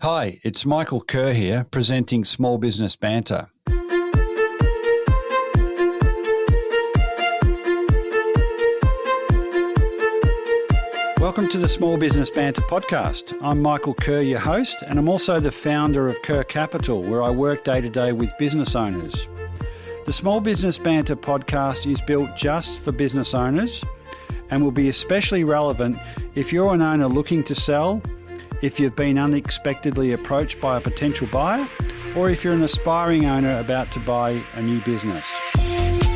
Hi, it's Michael Kerr here, presenting Small Business Banter. Welcome to the Small Business Banter podcast. I'm Michael Kerr, your host, and I'm also the founder of Kerr Capital, where I work day to day with business owners. The Small Business Banter podcast is built just for business owners and will be especially relevant if you're an owner looking to sell, if you've been unexpectedly approached by a potential buyer, or if you're an aspiring owner about to buy a new business.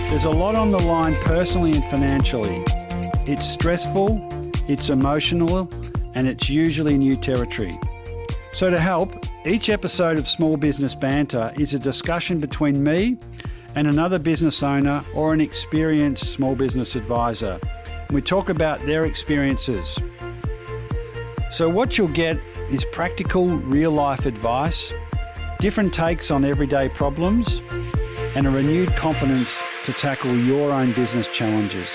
There's a lot on the line personally and financially. It's stressful, it's emotional, and it's usually new territory. So to help, each episode of Small Business Banter is a discussion between me and another business owner or an experienced small business advisor. We talk about their experiences. So what you'll get is practical, real-life advice, different takes on everyday problems, and a renewed confidence to tackle your own business challenges.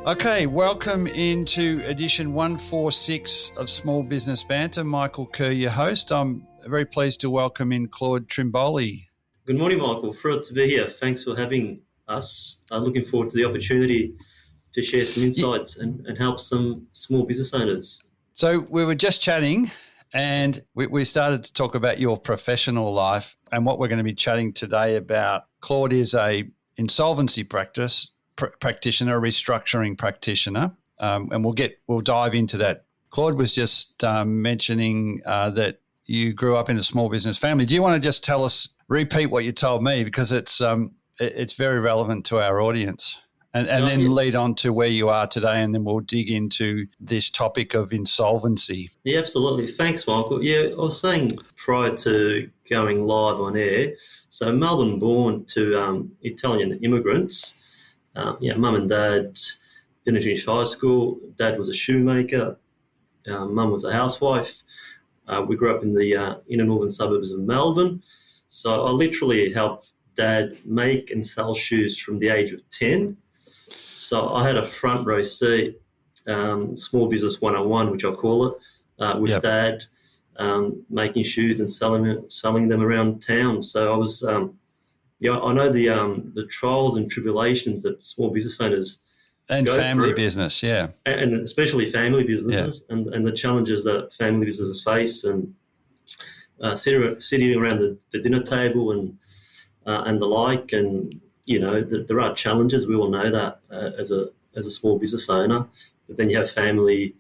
Okay, welcome into edition 146 of Small Business Banter. Michael Kerr, your host. I'm very pleased to welcome in Claude Trimboli. Good morning, Michael. Thrilled to be here. Thanks for having us. I'm looking forward to the opportunity to share some insights and help some small business owners. So we were just chatting and we started to talk about your professional life, and what we're going to be chatting today about. Claude is a insolvency practitioner, a restructuring practitioner, and we'll dive into that. Claude was just mentioning that you grew up in a small business family. Do you want to just repeat what you told me, because it's very relevant to our audience, and then lead on to where you are today, and then we'll dig into this topic of insolvency. Yeah, absolutely. Thanks, Michael. Yeah, I was saying prior to going live on air, so Melbourne born to Italian immigrants. Mum and dad didn't finish high school. Dad was a shoemaker. Mum was a housewife. We grew up in the inner northern suburbs of Melbourne. So I literally helped Dad make and sell shoes from the age of 10. So I had a front row seat, small business 101, which I call it, with Dad, making shoes and selling them around town. So I was... I know the trials and tribulations that small business owners and go family through, business, and especially family businesses, and the challenges that family businesses face, and sitting around the dinner table and the like, and there are challenges. We all know that as a small business owner, but then you have family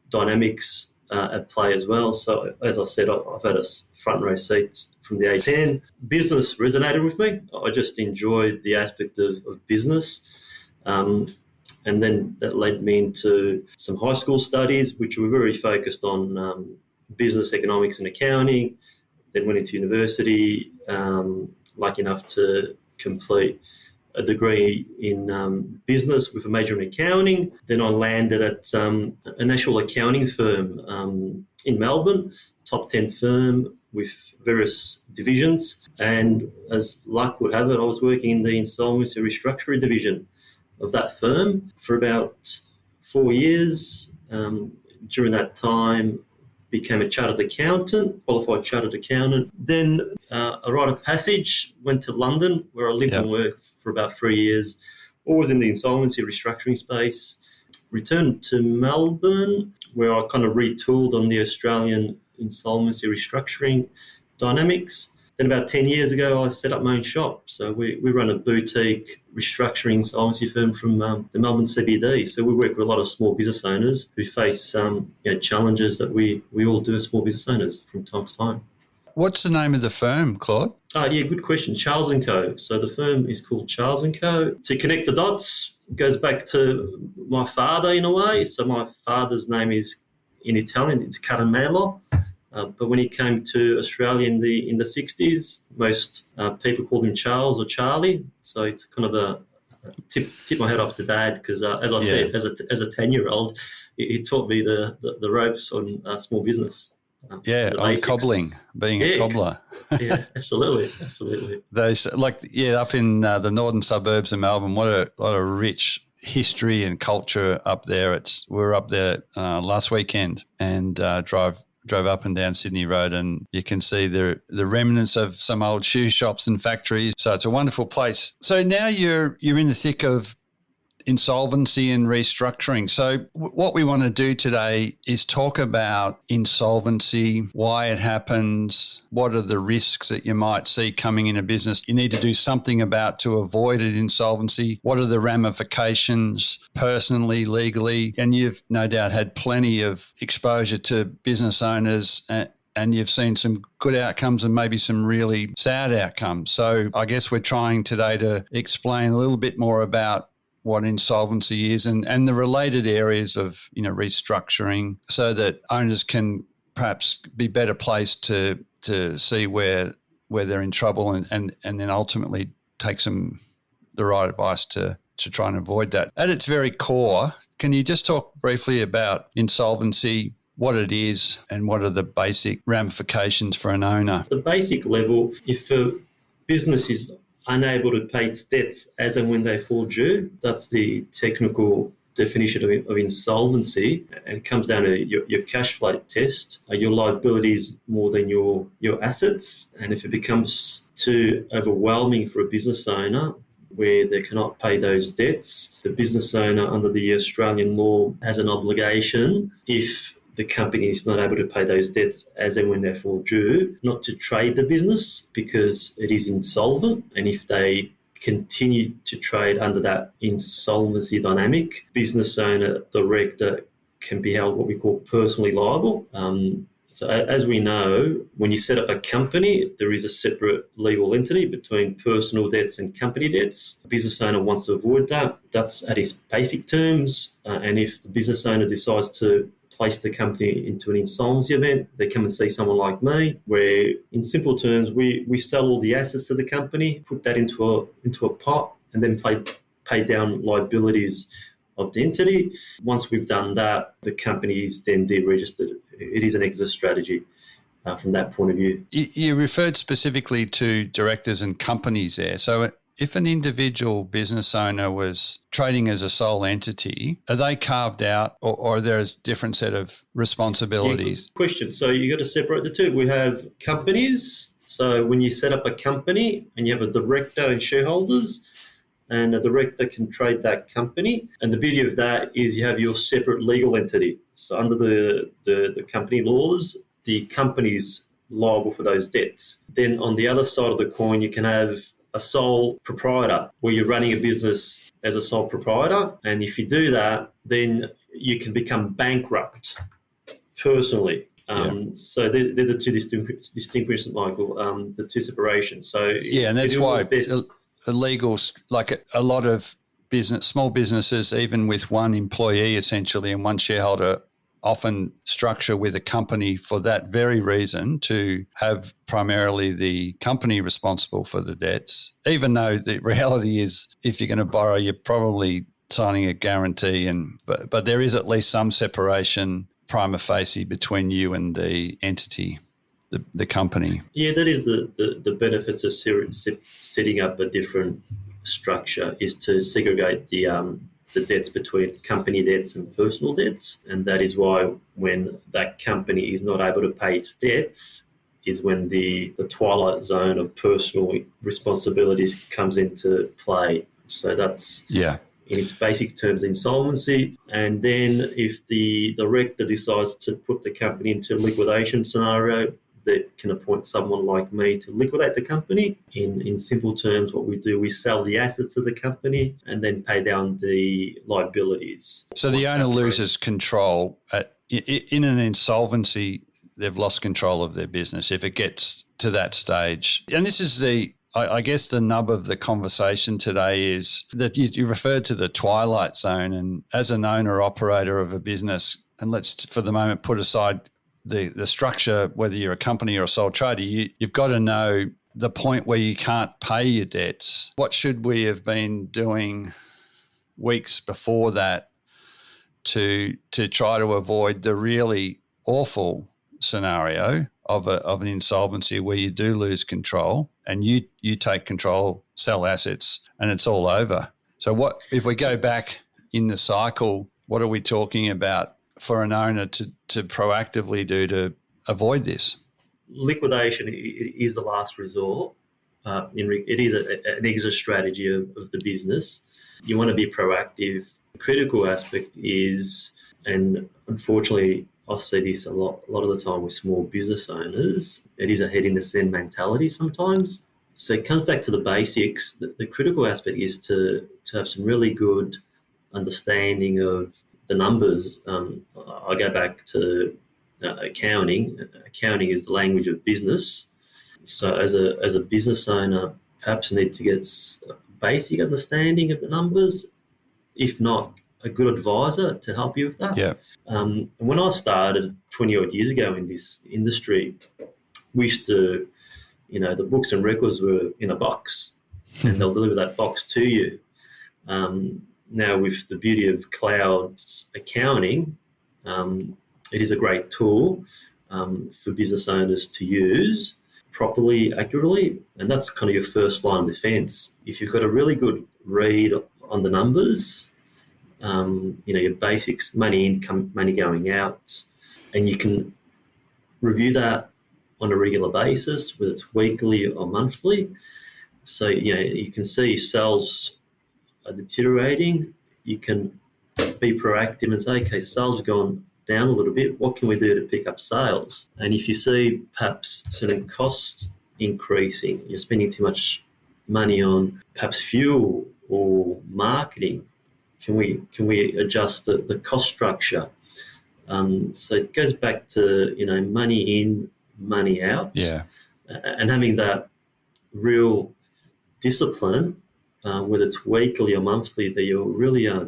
dynamics at play as well. So as I said, I've had a front row seat from the age 10. Business resonated with me. I just enjoyed the aspect of business. And then that led me into some high school studies, which were very focused on business economics and accounting. Then went into university, lucky enough to complete a degree in business with a major in accounting. Then I landed at a national accounting firm in Melbourne, top 10 firm with various divisions. And as luck would have it, I was working in the insolvency restructuring division of that firm for about 4 years. During that time, became a chartered accountant, qualified chartered accountant. Then a rite of passage, went to London, where I lived and worked for about 3 years, always in the insolvency restructuring space. Returned to Melbourne, where I kind of retooled on the Australian insolvency restructuring dynamics. Then about 10 years ago, I set up my own shop. So we run a boutique restructuring insolvency firm from the Melbourne CBD. So we work with a lot of small business owners who face challenges that we all do as small business owners from time to time. What's the name of the firm, Claude? Good question. Charles & Co. So the firm is called Charles & Co. To connect the dots, it goes back to my father in a way. So my father's name is, in Italian, it's Caramello. But when he came to Australia in the 60s, most people called him Charles or Charlie. So it's kind of a tip my hat off to Dad, because as I said, as a 10-year-old, he taught me the ropes on small business. Yeah, the on basics. cobbling, being a cobbler. Yeah, absolutely. Those up in the northern suburbs of Melbourne, what a rich history and culture up there. We're up there last weekend and drove up and down Sydney Road, and you can see the remnants of some old shoe shops and factories. So it's a wonderful place. So now you're in the thick of insolvency and restructuring. So what we want to do today is talk about insolvency, why it happens, what are the risks that you might see coming in a business you need to do something about to avoid an insolvency, what are the ramifications personally, legally, and you've no doubt had plenty of exposure to business owners and you've seen some good outcomes and maybe some really sad outcomes. So I guess we're trying today to explain a little bit more about what insolvency is and the related areas of restructuring, so that owners can perhaps be better placed to see where they're in trouble and then ultimately take the right advice to try and avoid that. At its very core, can you just talk briefly about insolvency, what it is and what are the basic ramifications for an owner? The basic level, if a business is unable to pay its debts as and when they fall due, that's the technical definition of insolvency, and it comes down to your cash flow test. Are your liabilities more than your assets? And if it becomes too overwhelming for a business owner where they cannot pay those debts, the business owner under the Australian law has an obligation, if the company is not able to pay those debts as and when they fall due, not to trade the business because it is insolvent. And if they continue to trade under that insolvency dynamic, business owner, director can be held what we call personally liable. So as we know, when you set up a company, there is a separate legal entity between personal debts and company debts. The business owner wants to avoid that. That's at its basic terms. And if the business owner decides to place the company into an insolvency event, they come and see someone like me, where in simple terms, we sell all the assets of the company, put that into a pot, and then pay down liabilities of the entity. Once we've done that, the company is then deregistered. It is an exit strategy from that point of view. You referred specifically to directors and companies there. So if an individual business owner was trading as a sole entity, are they carved out or are there a different set of responsibilities? Yeah, good question. So you got to separate the two. We have companies. So when you set up a company and you have a director and shareholders, and a director can trade that company. And the beauty of that is you have your separate legal entity. So under the company laws, the company's liable for those debts. Then on the other side of the coin, you can have a sole proprietor where you're running a business as a sole proprietor. And if you do that, then you can become bankrupt personally. So they're the two distinctions, Michael, the two separations. So and that's why illegal, like a lot of small businesses, even with one employee essentially and one shareholder, often structure with a company for that very reason, to have primarily the company responsible for the debts, even though the reality is if you're going to borrow, you're probably signing a guarantee, but there is at least some separation prima facie between you and the entity, the company. Yeah, that is the benefits of setting up a different structure, is to segregate the debts between company debts and personal debts. And that is why when that company is not able to pay its debts is when the twilight zone of personal responsibilities comes into play. So that's in its basic terms insolvency. And then if the director decides to put the company into a liquidation scenario, that can appoint someone like me to liquidate the company. In simple terms, what we do, we sell the assets of the company and then pay down the liabilities. So the owner loses control. In an insolvency, they've lost control of their business if it gets to that stage. And this is I guess the nub of the conversation today is that you referred to the twilight zone, and as an owner operator of a business, and let's for the moment put aside the structure, whether you're a company or a sole trader, you've got to know the point where you can't pay your debts. What should we have been doing weeks before that to try to avoid the really awful scenario of an insolvency where you do lose control and you take control, sell assets, and it's all over. So what if we go back in the cycle, what are we talking about for an owner to proactively do to avoid this? Liquidation is the last resort. It is an exit strategy of the business. You want to be proactive. The critical aspect is, and unfortunately I see this a lot of the time with small business owners, it is a head in the sand mentality sometimes. So it comes back to the basics. The critical aspect is to have some really good understanding of the numbers. I go back to accounting. Accounting is the language of business. So as a business owner, perhaps need to get a basic understanding of the numbers, if not a good advisor to help you with that. Yeah. And when I started 20 odd years ago in this industry, we used to, the books and records were in a box and they'll deliver that box to you. Now with the beauty of cloud accounting, it is a great tool for business owners to use properly, accurately, and that's kind of your first line of defense. If you've got a really good read on the numbers, your basics, money income, money going out, and you can review that on a regular basis, whether it's weekly or monthly. So, you can see sales are deteriorating. You can be proactive and say, okay, sales have gone down a little bit. What can we do to pick up sales? And if you see perhaps certain costs increasing, you're spending too much money on perhaps fuel or marketing, can we adjust the cost structure? So it goes back to money in, money out, and having that real discipline, whether it's weekly or monthly, that you really are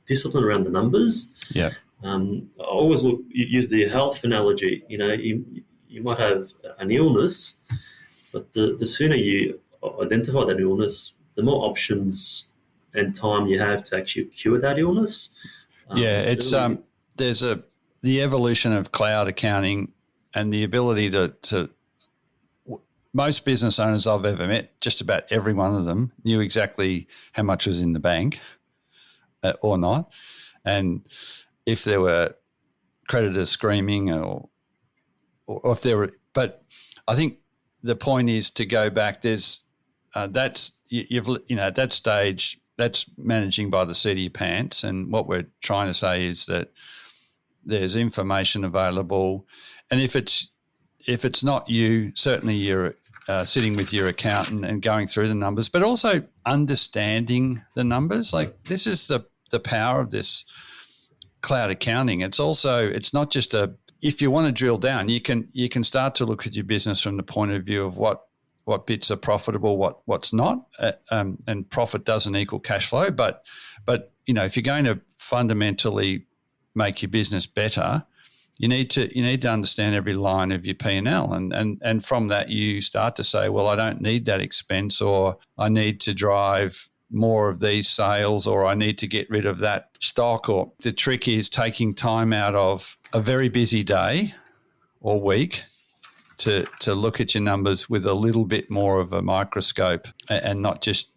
disciplined around the numbers. Yeah. I always use the health analogy. You might have an illness, but the sooner you identify that illness, the more options and time you have to actually cure that illness. It's there's the evolution of cloud accounting and the ability to most business owners I've ever met, just about every one of them knew exactly how much was in the bank or not, and if there were creditors screaming or if there were. But I think the point is to go back. There's that's you've at that stage. That's managing by the seat of your pants. And what we're trying to say is that there's information available. And if it's not you, certainly you're sitting with your accountant and going through the numbers, but also understanding the numbers. Like, this is the power of this cloud accounting. It's not just if you want to drill down, you can start to look at your business from the point of view of what bits are profitable, what's not, and profit doesn't equal cash flow. But if you're going to fundamentally make your business better, you need to understand every line of your P&L, and from that you start to say, well, I don't need that expense, or I need to drive more of these sales, or I need to get rid of that stock. Or the trick is taking time out of a very busy day or week to look at your numbers with a little bit more of a microscope, and not just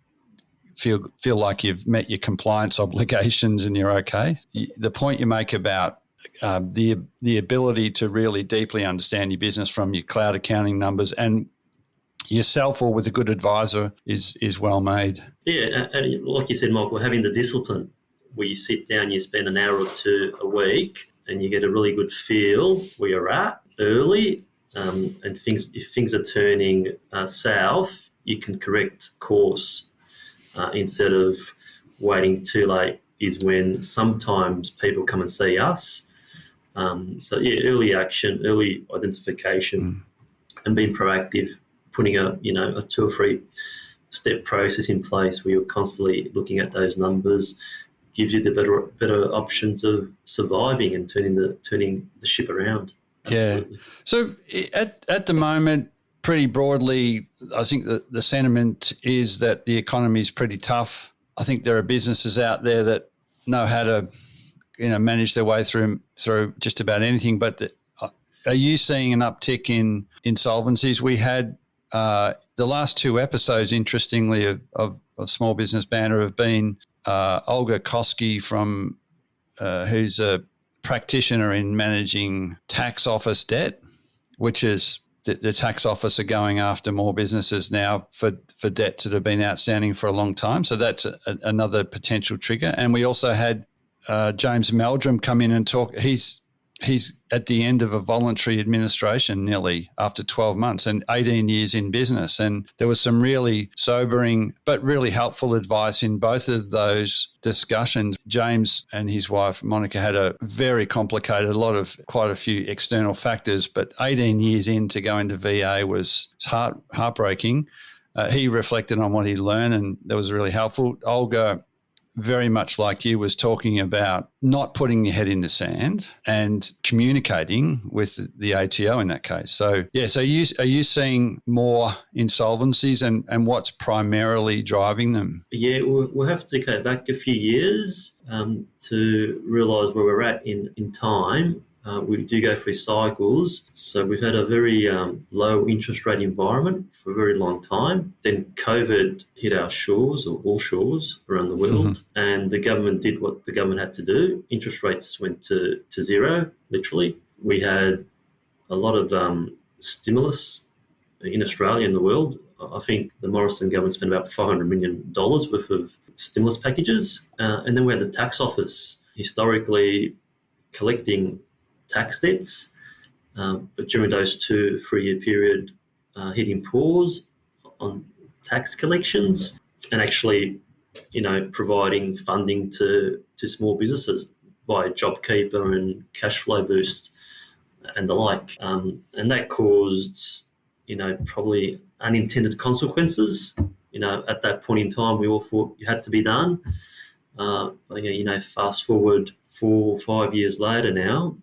feel like you've met your compliance obligations and you're okay. The point you make about the ability to really deeply understand your business from your cloud accounting numbers and yourself or with a good advisor is well made. Yeah, and like you said, Michael, having the discipline where you sit down, you spend an hour or two a week, and you get a really good feel where you're at early. And if things are turning south, you can correct course instead of waiting too late. Is when sometimes people come and see us. Early action, early identification, and being proactive, putting a 2 or 3 step process in place where you're constantly looking at those numbers, gives you the better options of surviving and turning the ship around. Absolutely. Yeah. So at the moment, pretty broadly, I think the sentiment is that the economy is pretty tough. I think there are businesses out there that know how to, manage their way through just about anything. But are you seeing an uptick in insolvencies? We had the last two episodes, interestingly, of Small Business Banter have been Olga Koski from who's a practitioner in managing tax office debt, which is the tax office are going after more businesses now for debts that have been outstanding for a long time. So that's another potential trigger. And we also had James Meldrum come in and talk. He's at the end of a voluntary administration nearly after 12 months and 18 years in business. And there was some really sobering but really helpful advice in both of those discussions. James and his wife, Monica, had a very complicated, quite a few external factors, but 18 years in to go into VA was heartbreaking. He reflected on what he learned, and that was really helpful. Olga, very much like you, was talking about not putting your head in the sand and communicating with the ATO in that case. So, yes, are you seeing more insolvencies and what's primarily driving them? Yeah, we'll have to go back a few years to realise where we're at in time. We do go through cycles. So we've had a very low interest rate environment for a very long time. Then COVID hit our shores, or all shores around the world, and the government did what the government had to do. Interest rates went to zero, literally. We had a lot of stimulus in Australia and the world. I think the Morrison government spent about $500 million worth of stimulus packages. And then we had the tax office historically collecting tax debts, but during those 2-3 year period, hitting pause on tax collections and actually, providing funding to small businesses via JobKeeper and cash flow boost and the like. And that caused, probably unintended consequences. At that point in time, we all thought it had to be done. Fast forward 4 or 5 years later now,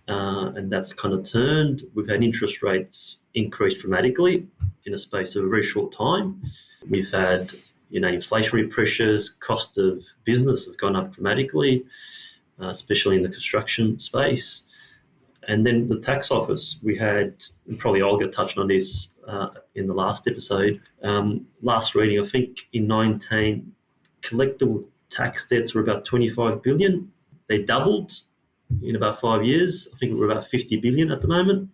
and that's kind of turned. We've had interest rates increase dramatically in a space of a very short time. We've had, inflationary pressures, cost of business have gone up dramatically, especially in the construction space. And then the tax office, we had, and probably Olga touched on this in the last episode, last reading, I think in 19, collectible tax debts were about 25 billion. They doubled in about 5 years. I think we're about 50 billion at the moment.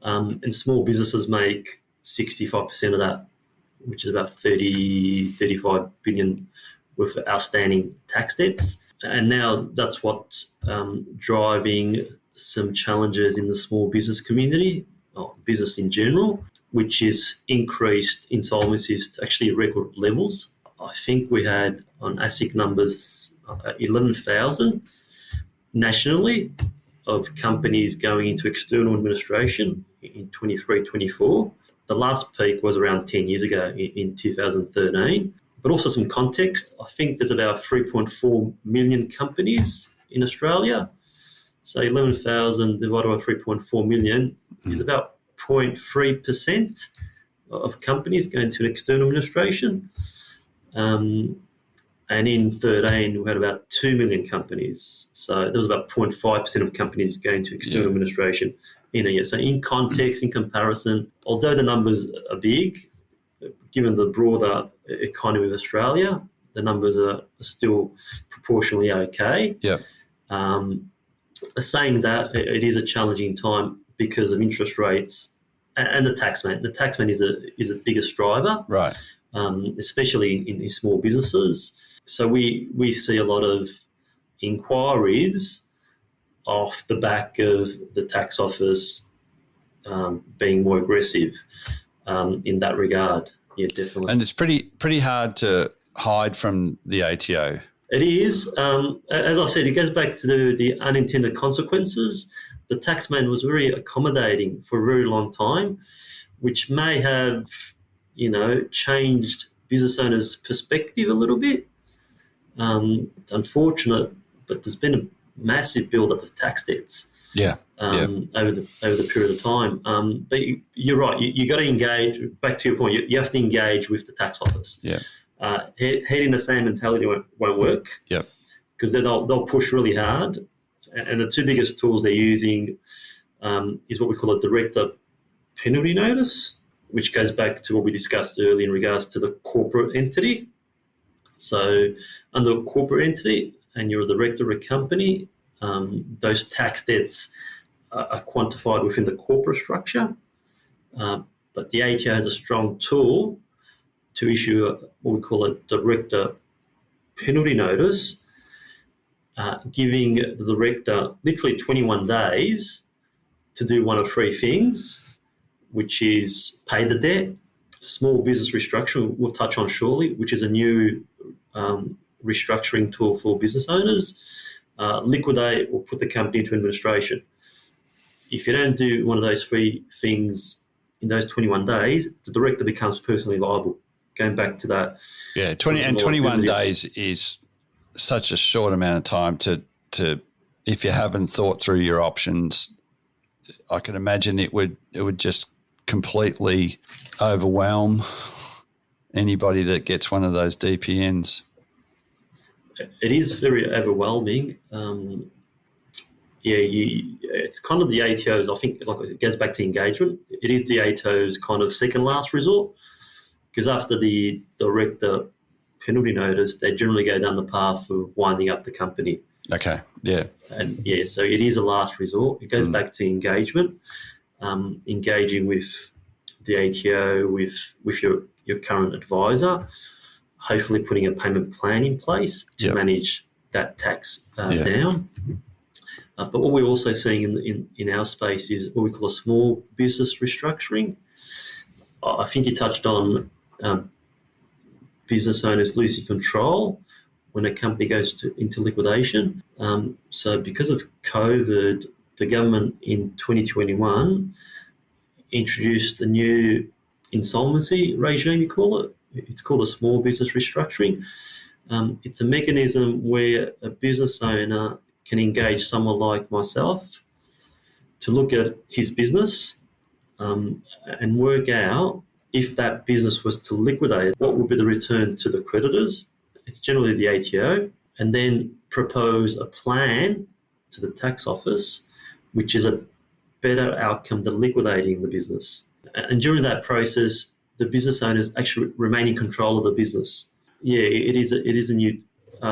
And small businesses make 65% of that, which is about 35 billion worth of outstanding tax debts. And now that's what's driving some challenges in the small business community, or business in general, which is increased insolvencies to actually record levels. I think we had on ASIC numbers 11,000 nationally of companies going into external administration in 23-24. The last peak was around 10 years ago in 2013. But also some context, I think there's about 3.4 million companies in Australia. So 11,000 divided by 3.4 million is about 0.3% of companies going to an external administration. And in 13, we had about 2 million companies. So there was about 0.5% of companies going to external administration in a year. So in context, in comparison, although the numbers are big, given the broader economy of Australia, the numbers are still proportionally okay. Yeah. Saying that, it is a challenging time because of interest rates and the taxman. The taxman is a biggest driver, right? Especially in small businesses. So we see a lot of inquiries off the back of the tax office being more aggressive in that regard. Yeah, definitely. And it's pretty hard to hide from the ATO. It is. As I said, it goes back to the unintended consequences. The taxman was very accommodating for a very long time, which may have, changed business owners' perspective a little bit. It's unfortunate, but there's been a massive build-up of tax debts. Over the period of time. But you're right. You got to engage. Back to your point, you have to engage with the tax office. Yeah. Head in the same mentality won't work. Yeah. Because they'll push really hard, and the two biggest tools they're using is what we call a director penalty notice, which goes back to what we discussed earlier in regards to the corporate entity. So under a corporate entity and you're a director of a company, those tax debts are quantified within the corporate structure. But the ATO has a strong tool to issue what we call a director penalty notice, giving the director literally 21 days to do one of three things, which is pay the debt, small business restructuring, we'll touch on shortly, which is a new restructuring tool for business owners, liquidate or put the company into administration. If you don't do one of those three things in those 21 days, the director becomes personally liable. Going back to that. Yeah, 21 days is such a short amount of time to if you haven't thought through your options, I can imagine it would just completely overwhelm anybody that gets one of those DPNs. It is very overwhelming. It's kind of the ATO's, I think, like it goes back to engagement. It is the ATO's kind of second last resort, because after the director penalty notice, they generally go down the path of winding up the company. Okay, yeah. And so it is a last resort. It goes back to engagement, engaging with the ATO, with your current advisor, hopefully putting a payment plan in place to manage that tax down. But what we're also seeing in our space is what we call a small business restructuring. I think you touched on business owners losing control when a company goes into liquidation. So because of COVID, the government in 2021 introduced a new insolvency regime, you call it. It's called a small business restructuring. It's a mechanism where a business owner can engage someone like myself to look at his business and work out if that business was to liquidate, what would be the return to the creditors? It's generally the ATO, and then propose a plan to the tax office, which is a better outcome than liquidating the business. And during that process, the business owners actually remain in control of the business. Yeah, it is a new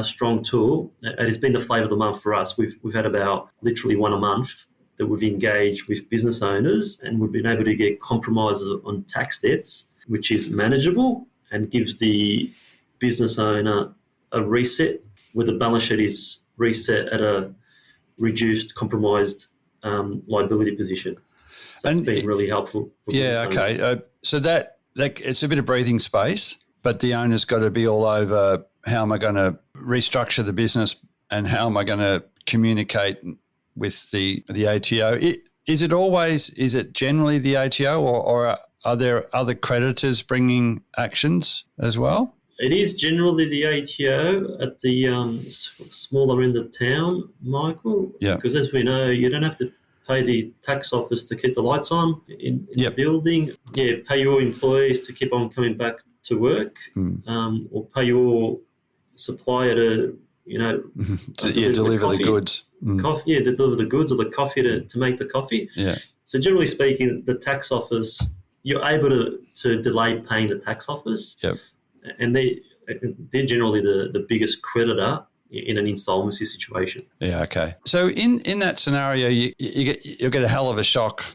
strong tool. It has been the flavour of the month for us. We've had about literally one a month that we've engaged with business owners, and we've been able to get compromises on tax debts, which is manageable and gives the business owner a reset where the balance sheet is reset at a reduced, compromised liability position. So it's been really helpful for business owners. So that it's a bit of breathing space, but the owner's got to be all over how am I going to restructure the business and how am I going to communicate with the ATO. Is it generally the ATO or are there other creditors bringing actions as well? It is generally the ATO at the smaller end of town, Michael. Yeah. Because as we know, you don't have to pay the tax office to keep the lights on in the building. Yeah, pay your employees to keep on coming back to work, or pay your supplier to, deliver the goods. Coffee, deliver the goods or the coffee to make the coffee. Yeah. So generally speaking, the tax office, you're able to delay paying the tax office. Yep. And they're generally the biggest creditor in an insolvency situation. Yeah, okay. So in that scenario, you'll get a hell of a shock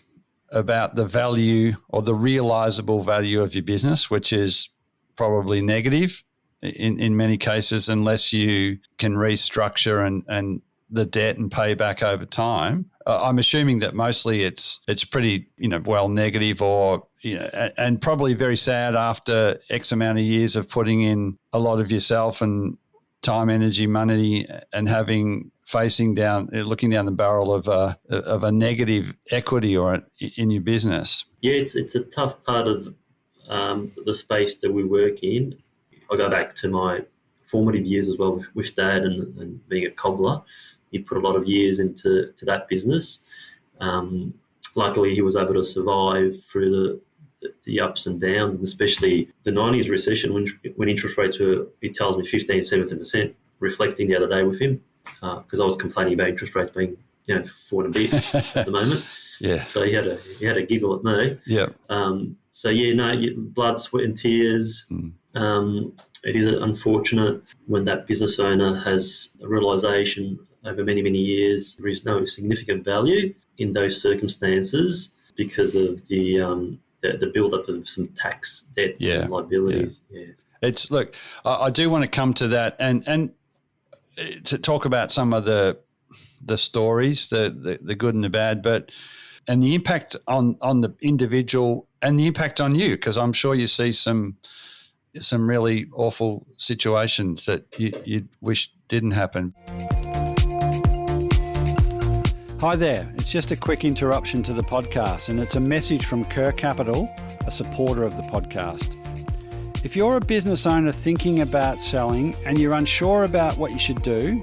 about the value or the realisable value of your business, which is probably negative in many cases unless you can restructure and the debt and pay back over time. I'm assuming that mostly it's pretty well negative or and probably very sad after X amount of years of putting in a lot of yourself and time, energy, money, and looking down the barrel of a negative equity or in your business. Yeah, it's a tough part of the space that we work in. I go back to my formative years as well with Dad and being a cobbler. He put a lot of years into that business. Luckily, he was able to survive through the ups and downs, and especially the 90s recession when interest rates were, he tells me, 15, 17%, reflecting the other day with him because I was complaining about interest rates being 4 and a bit at the moment. Yeah. So he had a giggle at me. Yeah. Blood, sweat, and tears. It is unfortunate when that business owner has a realisation over many, many years there is no significant value in those circumstances because of the build-up of some tax debts and liabilities. Yeah. Look, I do want to come to that and to talk about some of the stories, the good and the bad, and the impact on the individual and the impact on you, because I'm sure you see some really awful situations that you wish didn't happen. Hi there. It's just a quick interruption to the podcast, and it's a message from Kerr Capital, a supporter of the podcast. If you're a business owner thinking about selling and you're unsure about what you should do,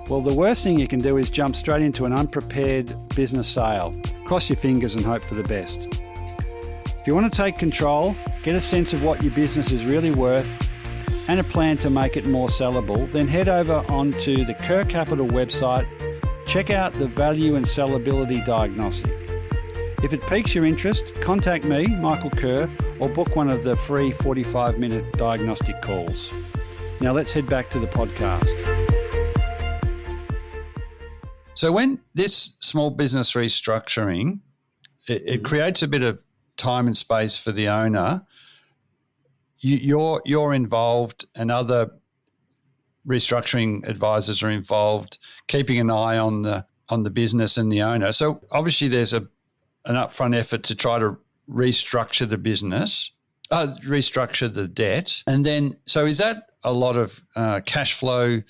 well, the worst thing you can do is jump straight into an unprepared business sale. Cross your fingers and hope for the best. If you want to take control, get a sense of what your business is really worth and a plan to make it more sellable, then head over onto the Kerr Capital website, check out the value and sellability diagnostic. If it piques your interest, contact me, Michael Kerr, or book one of the free 45-minute diagnostic calls. Now let's head back to the podcast. So when this small business restructuring, it creates a bit of time and space for the owner. You're involved, and other restructuring advisors are involved, keeping an eye on the business and the owner. So obviously there's an upfront effort to try to restructure the business, restructure the debt. And then, so is that a lot of cash flow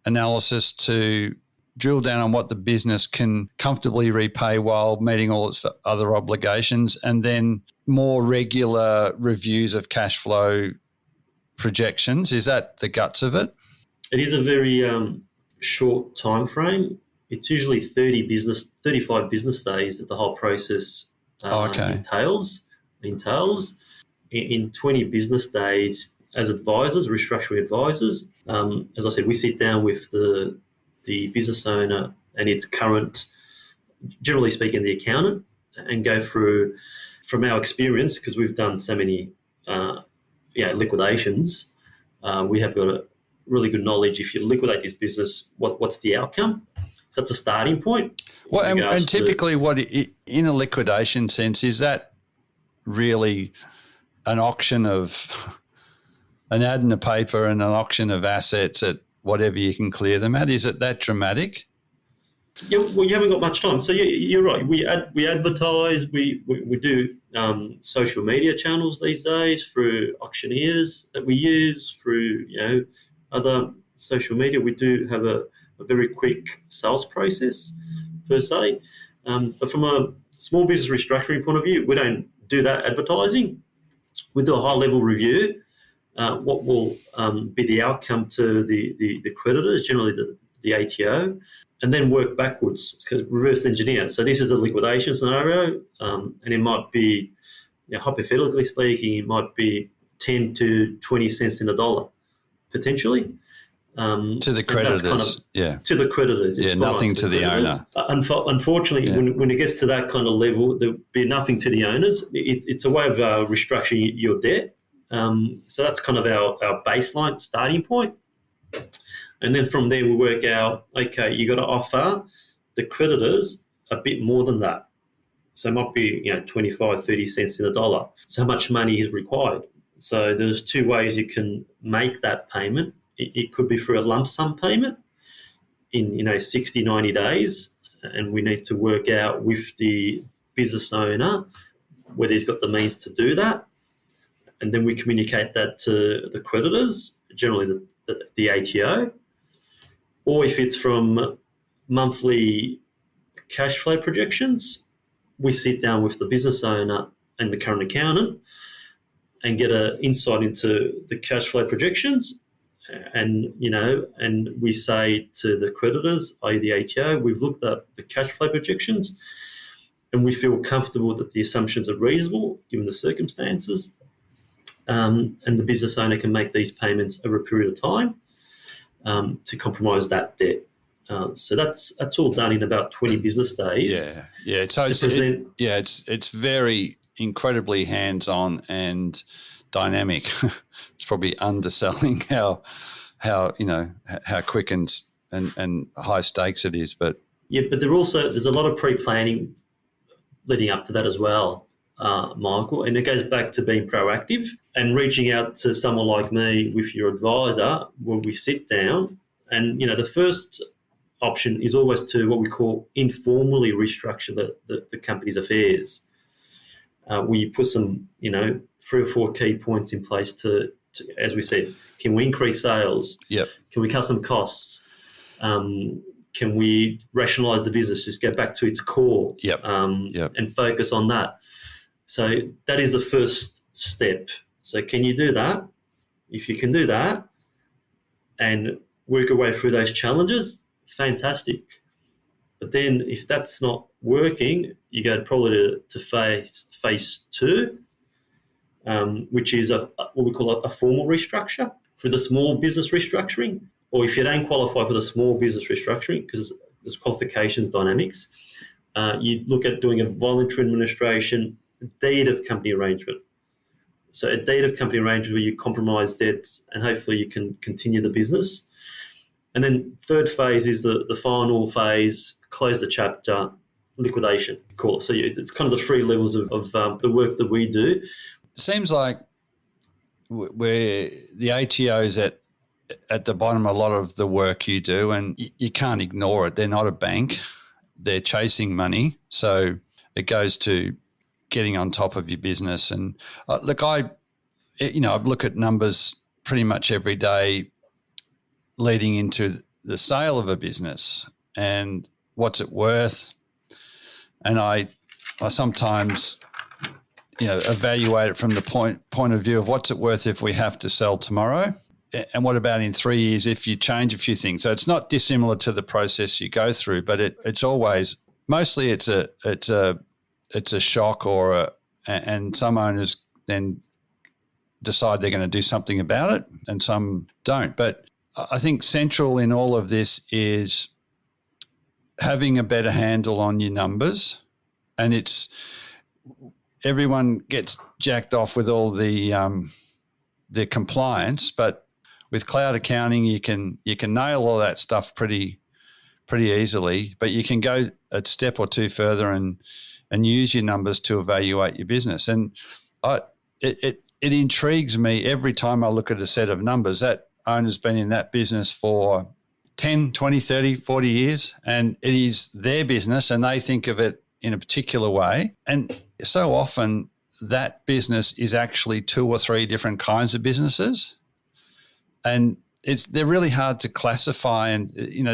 analysis to drill down on what the business can comfortably repay while meeting all its other obligations, and then more regular reviews of cash flow projections? Is that the guts of it? It is a very short time frame. It's usually 35 business days that the whole process entails. In 20 business days, as advisors, restructuring advisors, as I said, we sit down with the business owner and its current, generally speaking, the accountant, and go through, from our experience, because we've done so many liquidations, we have got a really good knowledge. If you liquidate this business, what's the outcome? So that's a starting point. Well, and typically in a liquidation sense, is that really an auction of an ad in the paper and an auction of assets at whatever you can clear them at? Is it that dramatic? Yeah, well, you haven't got much time. So you're right. We advertise. We do social media channels these days through auctioneers that we use, through other social media. We do have a very quick sales process per se. But from a small business restructuring point of view, we don't do that advertising. We do a high level review. What will be the outcome to the creditors, generally the ATO, and then work backwards, because reverse engineer. So this is a liquidation scenario, and it might be, hypothetically speaking, it might be 10 to 20 cents in the dollar, potentially. To the creditors, To the creditors. Nothing to the owner. Unfortunately, when it gets to that kind of level, there'll be nothing to the owners. It's a way of restructuring your debt. So that's kind of our baseline starting point. And then from there we work out, okay, you got to offer the creditors a bit more than that. So it might be 25, 30 cents in the dollar. So how much money is required? So there's two ways you can make that payment. It could be through a lump sum payment in 60, 90 days, and we need to work out with the business owner whether he's got the means to do that. And then we communicate that to the creditors, generally the ATO. Or if it's from monthly cash flow projections, we sit down with the business owner and the current accountant and get an insight into the cash flow projections. And we say to the creditors, i.e. the ATO, we've looked at the cash flow projections and we feel comfortable that the assumptions are reasonable given the circumstances. And the business owner can make these payments over a period of time to compromise that debt. So that's all done in about 20 business days. Yeah. So it's very incredibly hands-on and dynamic. It's probably underselling how quick and high stakes it is, but but there's a lot of pre-planning leading up to that as well, Michael, and it goes back to being proactive and reaching out to someone like me with your advisor where we sit down, and the first option is always to what we call informally restructure the company's affairs, where you put some 3 or 4 key points in place to, as we said, can we increase sales? Yep. Can we cut some costs? Can we rationalise the business, just get back to its core? Yep. And focus on that. So that is the first step. So can you do that? If you can do that and work your way through those challenges, fantastic. But then if that's not working, you go probably to phase 2, which is what we call a formal restructure for the small business restructuring. Or if you don't qualify for the small business restructuring, because there's qualifications dynamics, you look at doing a voluntary administration deed of company arrangement. So a deed of company arrangement where you compromise debts and hopefully you can continue the business. And then third phase is the final phase, close the chapter, liquidation, call it. So it's kind of the 3 levels of the work that we do. It seems like where the ATO's at the bottom of a lot of the work you do, and you can't ignore it. They're not a bank. They're chasing money. So it goes to getting on top of your business. And look, I look at numbers pretty much every day leading into the sale of a business and what's it worth. And I sometimes, evaluate it from the point of view of what's it worth if we have to sell tomorrow. And what about in 3 years if you change a few things? So it's not dissimilar to the process you go through, but it's always mostly it's a shock and some owners then decide they're going to do something about it and some don't. But I think central in all of this is having a better handle on your numbers, and everyone gets jacked off with all the compliance, but with cloud accounting, you can nail all that stuff pretty easily, but you can go a step or 2 further and use your numbers to evaluate your business. And it intrigues me every time I look at a set of numbers. That owner's been in that business for 10, 20, 30, 40 years, and it is their business and they think of it in a particular way. And so often that business is actually 2 or 3 different kinds of businesses. And they're really hard to classify and,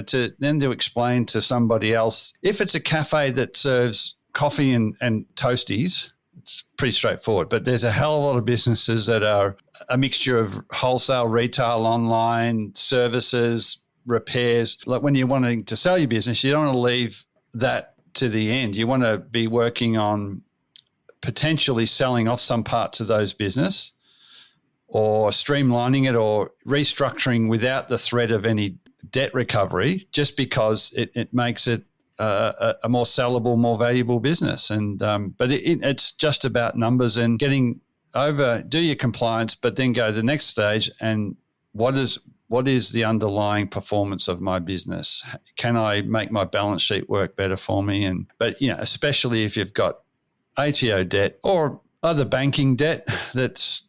to explain to somebody else. If it's a cafe that serves coffee and toasties, it's pretty straightforward. But there's a hell of a lot of businesses that are a mixture of wholesale, retail, online, services, repairs. Like when you're wanting to sell your business, you don't want to leave that to the end. You want to be working on potentially selling off some parts of those business, or streamlining it or restructuring without the threat of any debt recovery, just because it makes it a more sellable, more valuable business. And but it's just about numbers and do your compliance, but then go to the next stage and what is the underlying performance of my business? Can I make my balance sheet work better for me? But especially if you've got ATO debt or other banking debt that's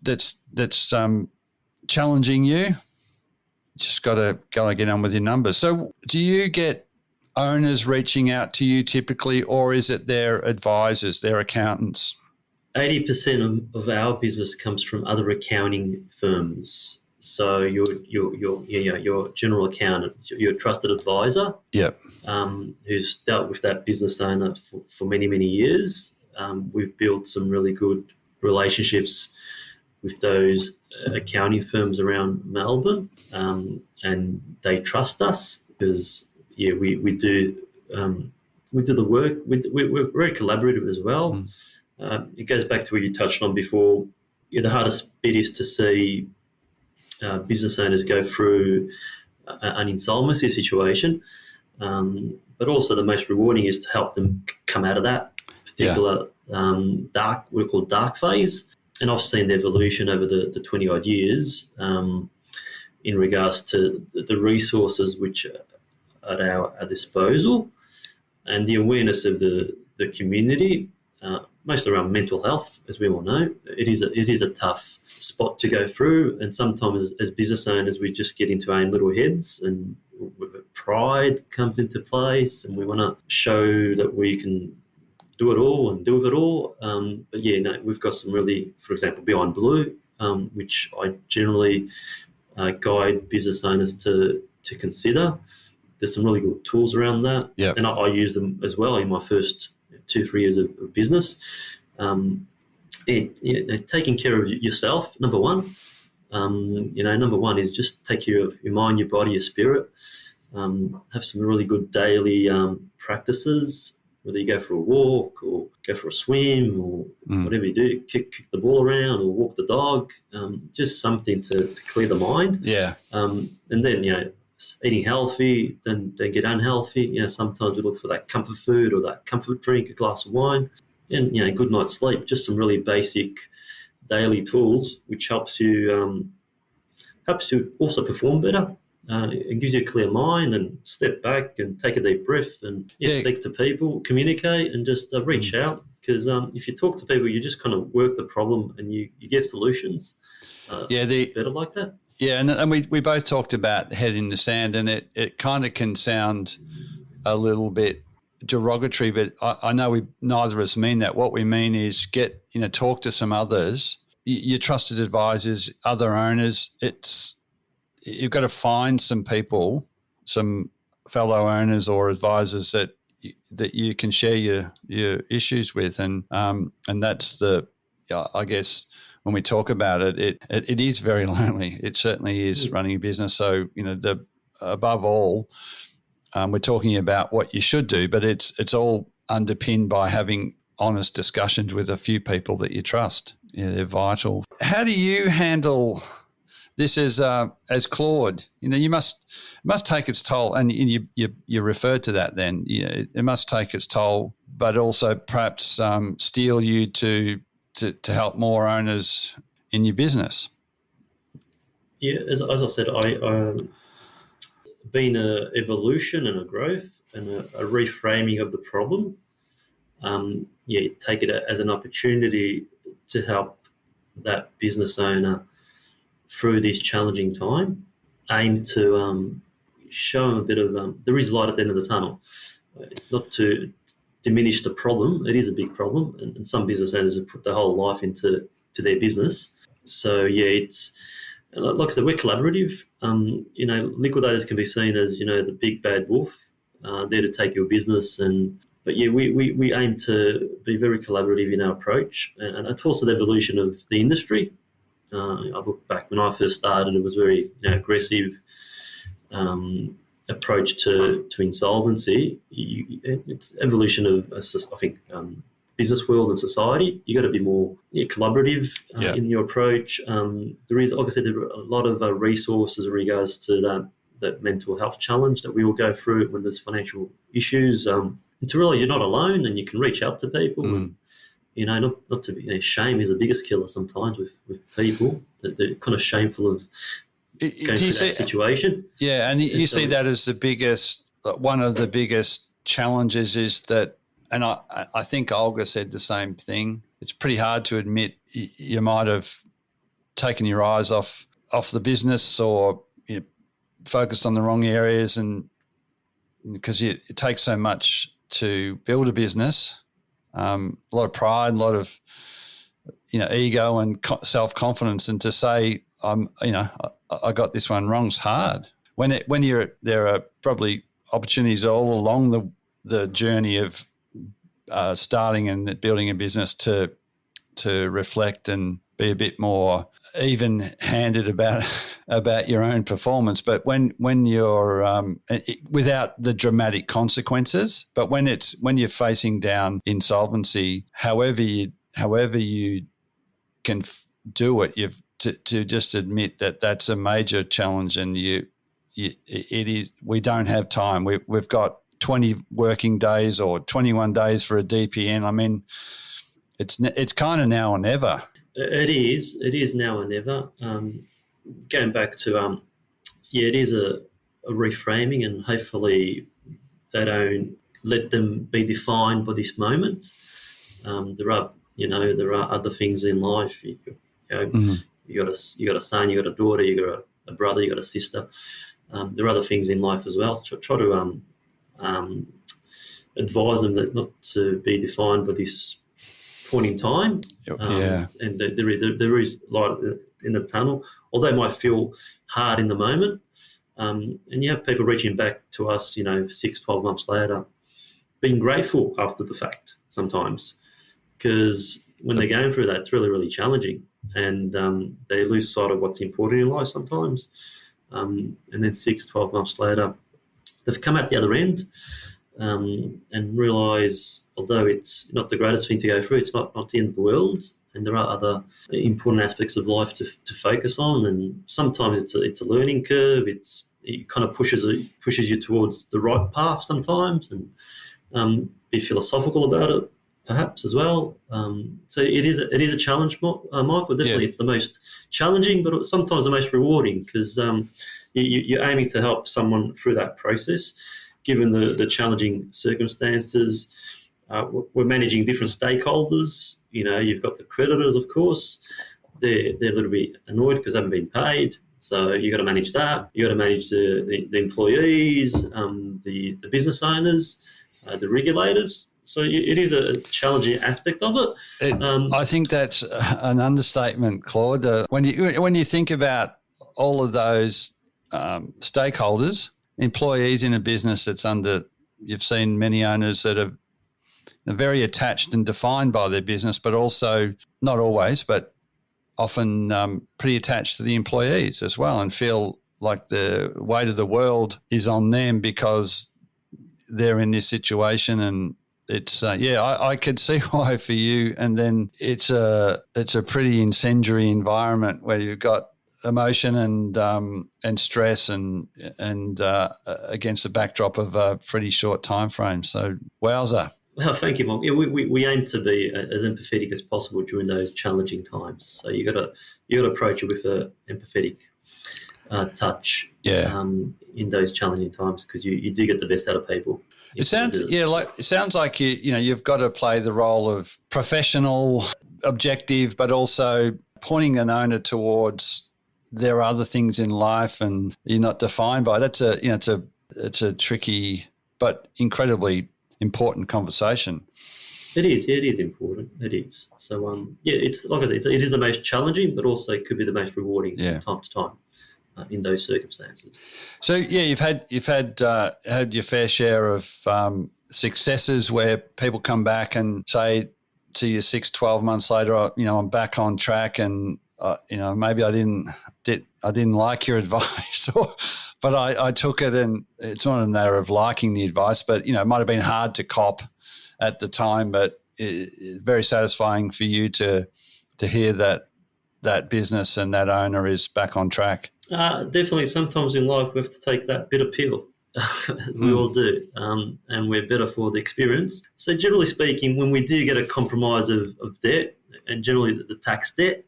challenging you, just got to get on with your numbers. So do you get owners reaching out to you typically, or is it their advisors, their accountants? 80% of our business comes from other accounting firms. So your general accountant, your trusted advisor, yep, who's dealt with that business owner for many, many years. We've built some really good relationships with those accounting firms around Melbourne, and they trust us because we do the work. We're very collaborative as well. It goes back to what you touched on before. The hardest bit is to see business owners go through an insolvency situation, But also the most rewarding is to help them come out of that particular what we call dark phase. And I've seen the evolution over the 20 odd years in regards to the resources which are at our disposal and the awareness of the community, mostly around mental health, as we all know. It is a tough spot to go through, and sometimes as business owners we just get into our own little heads, and pride comes into place, and we want to show that we can do it all and do with it all. But we've got some really, for example, Beyond Blue, which I generally guide business owners to consider. There's some really good tools around that, and I use them as well in my first 2-3 years of business. Taking care of yourself, number one. Number one is just take care of your mind, your body, your spirit. Have some really good daily practices, whether you go for a walk or go for a swim or whatever you do, kick the ball around or walk the dog, just something to clear the mind. Yeah. And then, eating healthy, don't get unhealthy. Sometimes we look for that comfort food or that comfort drink, a glass of wine, and good night's sleep. Just some really basic daily tools which helps you also perform better. It gives you a clear mind, and step back and take a deep breath and speak to people, communicate, and just reach out. Because if you talk to people, you just kind of work the problem and you get solutions. Better like that. Yeah, and we both talked about head in the sand, and it kind of can sound a little bit derogatory, but I know neither of us mean that. What we mean is talk to some others, your trusted advisors, other owners. You've got to find some people, some fellow owners or advisors that you can share your issues with, and that's I guess. When we talk about it, it is very lonely. It certainly is running a business. So, above all, we're talking about what you should do, but it's all underpinned by having honest discussions with a few people that you trust. They're vital. How do you handle this as Claude? You must take its toll, and you referred to that. Then it must take its toll, but also perhaps steel you to help more owners in your business. Yeah, as I said, I been an evolution and a growth and a reframing of the problem. Take it as an opportunity to help that business owner through this challenging time. Aim to show them a bit of there is light at the end of the tunnel. Not to diminish the problem. It is a big problem, and some business owners have put their whole life into their business. So it's like I said, we're collaborative. Liquidators can be seen as the big bad wolf, there to take your business, but we aim to be very collaborative in our approach, and it's also the evolution of the industry. I look back when I first started, it was very aggressive. Approach to insolvency. It's evolution of I think business world and society. You got to be more collaborative in your approach. There is, like I said, there are a lot of resources in regards to that mental health challenge that we all go through when there's financial issues. And to realize you're not alone, and you can reach out to people. And not to be shame is the biggest killer sometimes with people. That they're kind of shameful of going through that situation. Yeah, and you see that as one of the biggest challenges is that, and I think Olga said the same thing. It's pretty hard to admit you might have taken your eyes off the business, or focused on the wrong areas, and because it takes so much to build a business, a lot of pride, a lot of ego and self-confidence, and to say I got this one wrong is hard. There are probably opportunities all along the journey of starting and building a business to reflect and be a bit more even-handed about your own performance. But when you're without the dramatic consequences, but when you're facing down insolvency, however you can do it, you've to just admit that that's a major challenge, and you it is. We don't have time. We've got 20 working days or 21 days for a DPN. I mean, it's kind of now or never. It is now or never. Going back to it is a reframing, and hopefully they don't let them be defined by this moment. There are other things in life. You got a son, you got a daughter, you got a brother, you got a sister. There are other things in life as well. Try to advise them that not to be defined by this point in time. And there is light in the tunnel, although it might feel hard in the moment. And you have people reaching back to us, 6, 12 months later, being grateful after the fact sometimes, because when they're going through that, it's really, really challenging, and they lose sight of what's important in life sometimes. And then 6, 12 months later, they've come out the other end and realise, although it's not the greatest thing to go through, it's not the end of the world, and there are other important aspects of life to focus on. And sometimes it's a learning curve. It kind of pushes you towards the right path sometimes, and be philosophical about it perhaps as well. So it is a challenge, Michael. Definitely, It's the most challenging, but sometimes the most rewarding, because you're aiming to help someone through that process, given the challenging circumstances. We're managing different stakeholders. You've got the creditors, of course. They're a little bit annoyed because they haven't been paid. So you got to manage that. You got to manage the employees, the business owners, the regulators. So it is a challenging aspect of it. I think that's an understatement, Claude. When you think about all of those stakeholders, employees in a business that's you've seen many owners that are very attached and defined by their business, but also not always, but often pretty attached to the employees as well, and feel like the weight of the world is on them because they're in this situation. And it's I could see why for you. And then it's a pretty incendiary environment where you've got emotion and stress and against the backdrop of a pretty short time frame. So wowza. Well, thank you, Mark. Yeah, we aim to be as empathetic as possible during those challenging times. So you got to approach it with an empathetic touch. In those challenging times, because you do get the best out of people. It sounds like you've got to play the role of professional, objective, but also pointing an owner towards there are other things in life, and you're not defined by. That's it's a tricky but incredibly important conversation. It is important. It is. So it's like I said, it is the most challenging, but also it could be the most rewarding from time to time in those circumstances. So you've had your fair share of successes where people come back and say to you 6, 12 months later, I'm back on track, and maybe I didn't like your advice, but I took it, and it's not a matter of liking the advice, but it might have been hard to cop at the time, but it's very satisfying for you to hear that business and that owner is back on track. Definitely. Sometimes in life we have to take that bitter pill. We all do, and we're better for the experience. So generally speaking, when we do get a compromise of debt, and generally the tax debt,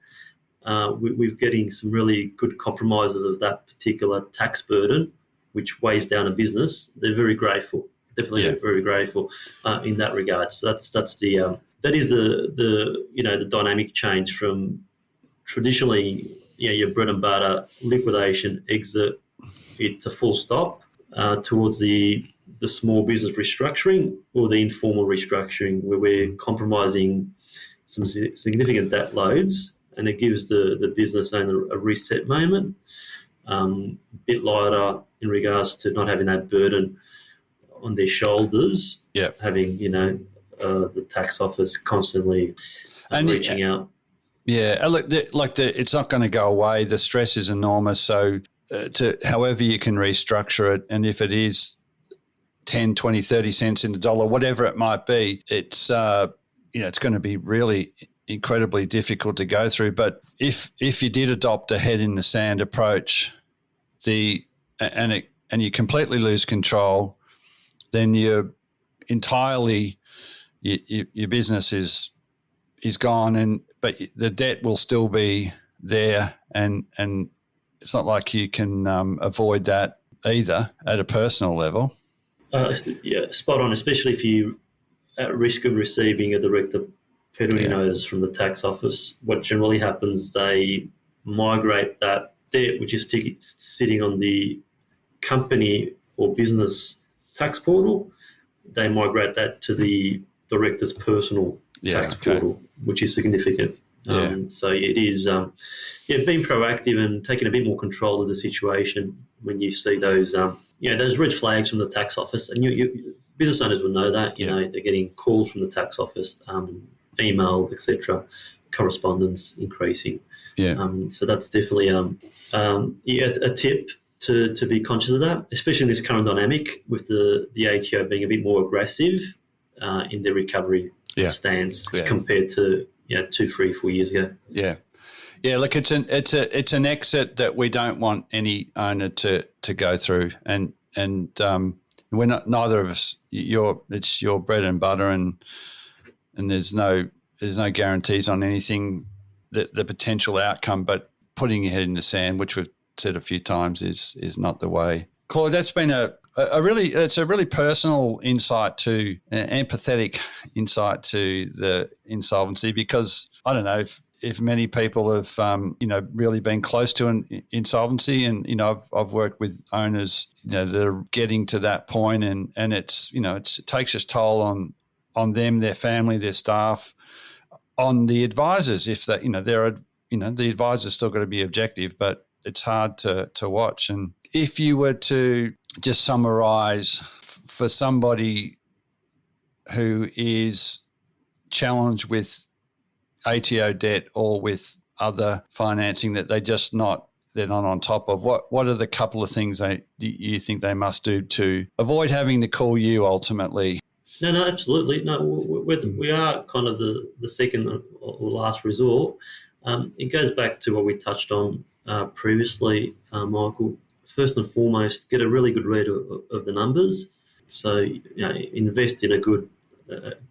we're getting some really good compromises of that particular tax burden, which weighs down a business. They're very grateful. Definitely very grateful in that regard. So that is the dynamic change from traditionally, your bread and butter, liquidation, exit, it's a full stop, towards the small business restructuring or the informal restructuring, where we're compromising some significant debt loads, and it gives the business owner a reset moment, a bit lighter in regards to not having that burden on their shoulders, having the tax office constantly reaching out. Yeah, look, it's not going to go away. The stress is enormous. So to however you can restructure it, and if it is 10, 20, 30 cents in the dollar, whatever it might be, it's it's going to be really incredibly difficult to go through. But if you did adopt a head in the sand approach, the and you completely lose control, then you're entirely your business is gone, but the debt will still be there, and it's not like you can avoid that either at a personal level. Yeah, spot on, especially if you at risk of receiving a director penalty notice from the tax office. What generally happens, they migrate that debt, which is sitting on the company or business tax portal, they migrate that to the director's personal tax portal, which is significant. So it is being proactive and taking a bit more control of the situation when you see those those red flags from the tax office. And you business owners will know that, you know, they're getting calls from the tax office, emailed, etc., correspondence increasing. So that's definitely a tip to be conscious of that, especially in this current dynamic with the ATO being a bit more aggressive in their recovery stance compared to 2, 3, 4 years ago. Look, it's an exit that we don't want any owner to go through, and we're not, neither of us. It's your bread and butter, and there's no guarantees on anything, the potential outcome. But putting your head in the sand, which we've said a few times, is not the way. Claude, that's been a really personal insight to empathetic insight to the insolvency, because I don't know if many people have really been close to an insolvency, and I've worked with owners that are getting to that point, and it's it takes its toll on them, their family, their staff, on the advisors. If that the advisor's still got to be objective, but it's hard to watch. And if you were to just summarise for somebody who is challenged with ATO debt or with other financing that they're not on top of, what are the couple of things you think they must do to avoid having to call you ultimately? No, absolutely. No, we are kind of the second or last resort. It goes back to what we touched on previously, Michael. First and foremost, get a really good read of the numbers. So invest in a good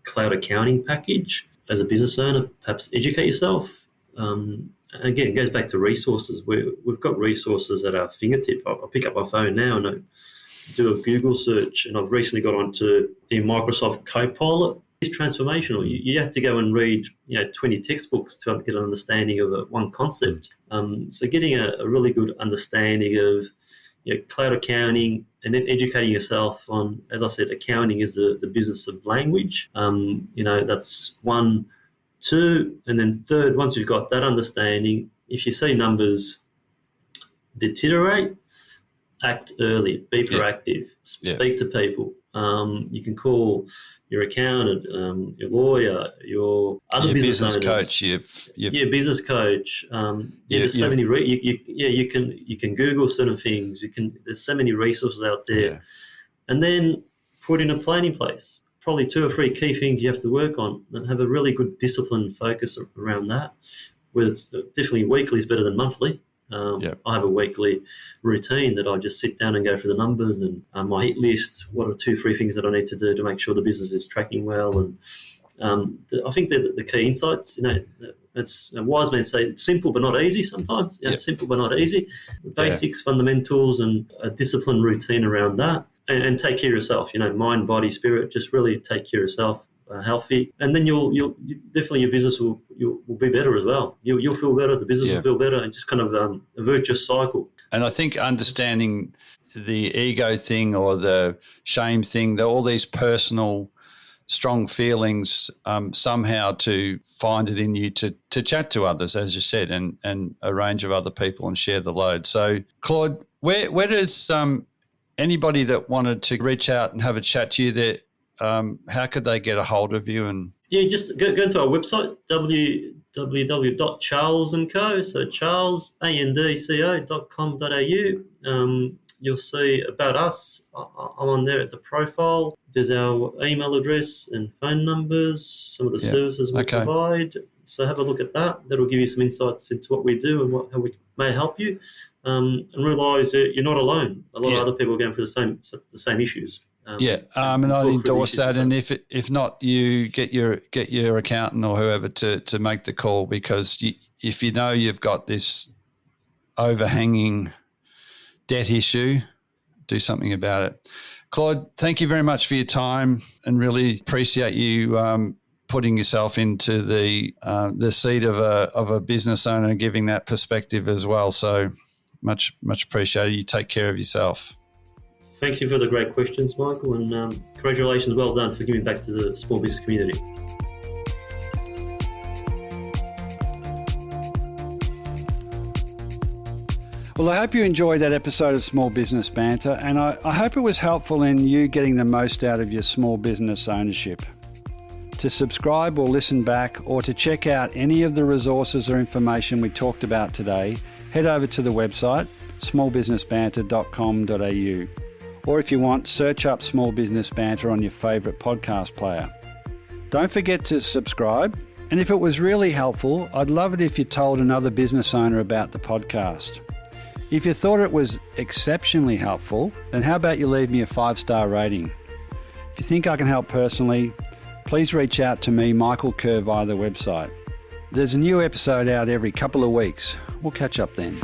cloud accounting package. As a business owner, perhaps educate yourself. Again, it goes back to resources. We've got resources at our fingertip. I'll pick up my phone now and I do a Google search, and I've recently got onto the Microsoft Copilot. It's transformational. You have to go and read 20 textbooks to get an understanding of one concept. So getting a really good understanding of cloud accounting, and then educating yourself on, as I said, accounting is the business of language. That's 1, 2, and then third, once you've got that understanding, if you see numbers deteriorate, act early, be proactive, speak to people. You can call your accountant, your lawyer, your other business owners, coach, business coach. There's so many. You can Google certain things. There's so many resources out there, and then put in a plan in place. Probably 2 or 3 key things you have to work on, and have a really good discipline focus around that. Whether it's definitely weekly is better than monthly. I have a weekly routine that I just sit down and go through the numbers and my hit list. What are 2, 3 things that I need to do to make sure the business is tracking well? And I think they're the key insights. It's wise men say it's simple but not easy sometimes. It's simple but not easy. The basics, fundamentals, and a disciplined routine around that. And take care of yourself. Mind, body, spirit. Just really take care of yourself. Healthy, and then you'll definitely, your business will be better as well. You'll feel better, the business will feel better, and just kind of a virtuous cycle. And I think understanding the ego thing or the shame thing, all these personal strong feelings, somehow to find it in you to chat to others, as you said, and a range of other people and share the load. So Claude, where does anybody that wanted to reach out and have a chat to you there, how could they get a hold of you? And just go into our website, www.charlesandco, so charlesandco.com.au. you'll see about us. I'm on there as a profile. There's our email address and phone numbers, some of the services we provide. So have a look at that. That'll give you some insights into what we do and how we may help you. And realise that you're not alone. A lot of other people are going through the same issues. And I'd endorse that. And if not, you get your accountant or whoever to make the call, because if you know you've got this overhanging debt issue, do something about it. Claude, thank you very much for your time, and really appreciate you putting yourself into the seat of a business owner and giving that perspective as well. So much appreciated. You take care of yourself. Thank you for the great questions, Michael, and congratulations. Well done for giving back to the small business community. Well, I hope you enjoyed that episode of Small Business Banter, and I hope it was helpful in you getting the most out of your small business ownership. To subscribe or listen back, or to check out any of the resources or information we talked about today, head over to the website smallbusinessbanter.com.au. Or if you want, search up Small Business Banter on your favourite podcast player. Don't forget to subscribe, and if it was really helpful, I'd love it if you told another business owner about the podcast. If you thought it was exceptionally helpful, then how about you leave me a 5-star rating? If you think I can help personally, please reach out to me, Michael Kerr, via the website. There's a new episode out every couple of weeks. We'll catch up then.